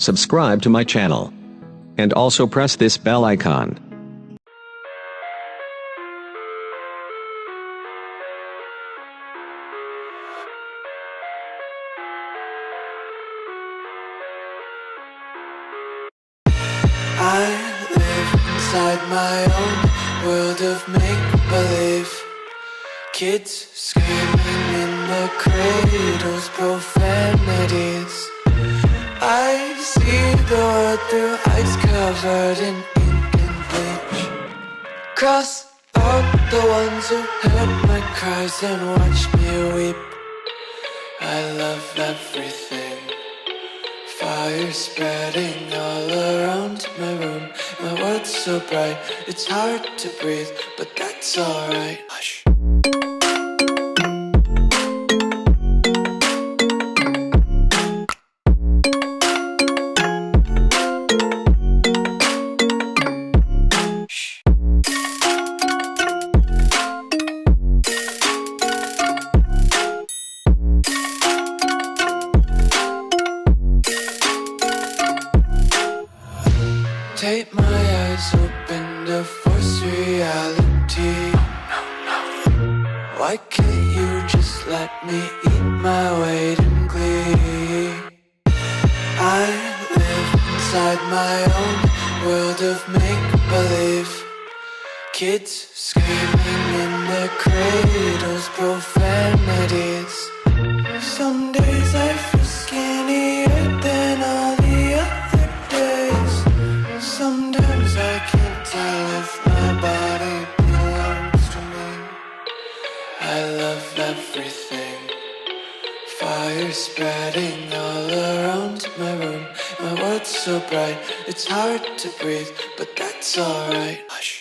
subscribe to my channel, and also press this bell icon. I live inside my own world of make-believe. Kids screaming in the cradles, profanities. I see the world through eyes covered in ink and bleach. Cross out the ones who heard my cries and watched me weep. I love everything. Fire spreading all around my room. My world's so bright, it's hard to breathe, but that's alright. Hush. Take my eyes open to force reality. Why can't you just let me eat my weight in glee? I live inside my own world of make-believe. Kids screaming in their cradles, profanities. Some days I feel skinnier than all the other days. Sometimes I can't tell if my body belongs to me. I love everything. Fire spreading all around my room. My world's so bright, it's hard to breathe, but that's alright. Hush.